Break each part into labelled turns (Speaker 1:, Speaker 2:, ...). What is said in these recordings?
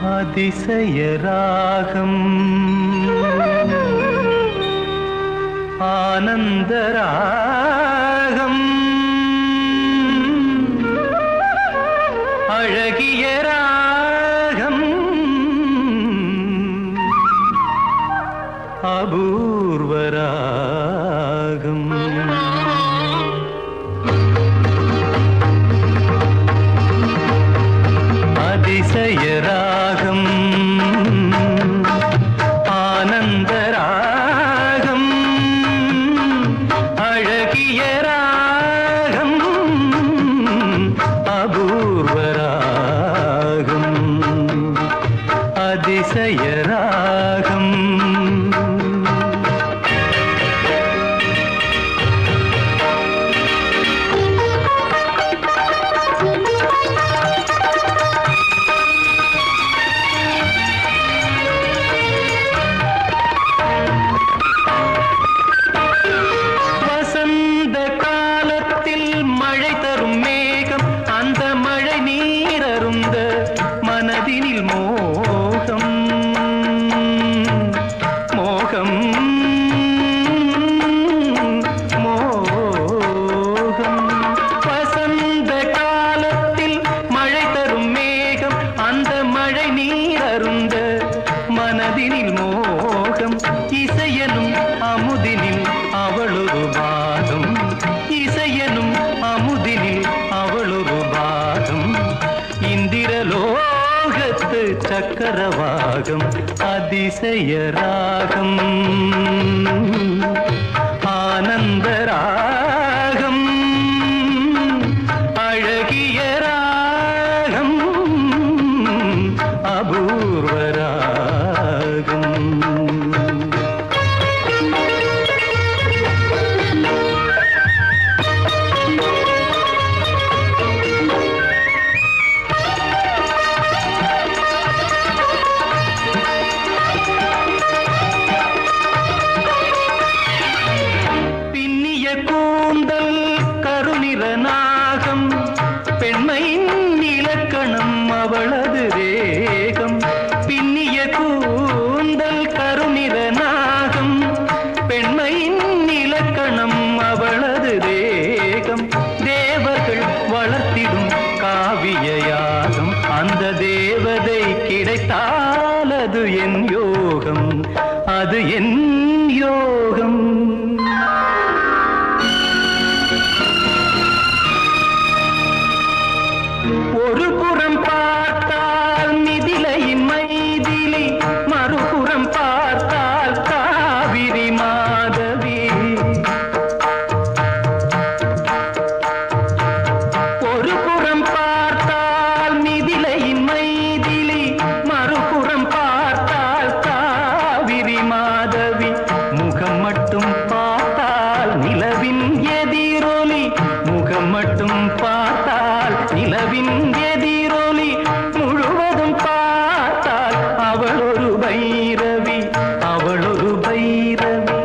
Speaker 1: அதிசயராகம் ஆனந்தராகம் அழகிய ராகம் அபூர்வராகம் அதிசயராகம் ஆனந்தராகம் அழகிய ராகம் அபூர்வராகம் அதிசயராகம் மனதினில் மோகம் மோகம் மோகம் வசந்த காலத்தில் மழை தரும் மேகம் அந்த மழை நீர் அருந்த மனதினில் மோகம் இசையனும் அமுதினில் அவளொரு பாகம் இசையனும் அமுதினில் அவளொரு பாகம் இந்திரலோகத்து சக்கரவாகம் அதிசயராகம் ஆனந்தராகம் அழகிய ராகம் அபூர்வராகம் கூந்தல் கருநிறநாகம் பெண்மையின் இலக்கணம் அவளது வேகம் பின்னிய கூந்தல் கருநிறநாகம் பெண்மையின் இலக்கணம் அவளது வேகம் தேவர்கள் வளர்த்திடும் காவியயாகம் அந்த தேவதை கிடைத்தால் அது என் யோகம் அது என் யோகம் ஒரு புறம் பார்த்தால் மிதிலையின் மைதிலி மறுபுறம் பார்த்தால் காவிரி மாதவி ஒரு புறம் பார்த்தால் மிதிலையின் மைதிலி மறுபுறம் பார்த்தால் காவிரி மாதவி முகம் மட்டும் பார்த்தால் நிலவின் எதிரொலி முகம் மட்டும் பார்த்தால் நிலவின் எதிரொலி முழுவதும் பார்த்தால் அவளொரு பைரவி அவளொரு பைரவி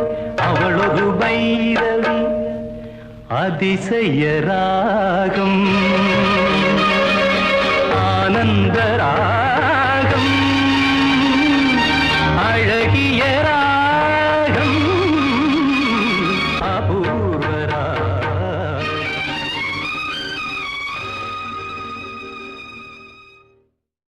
Speaker 1: அவளொரு பைரவி அதிசயராகம்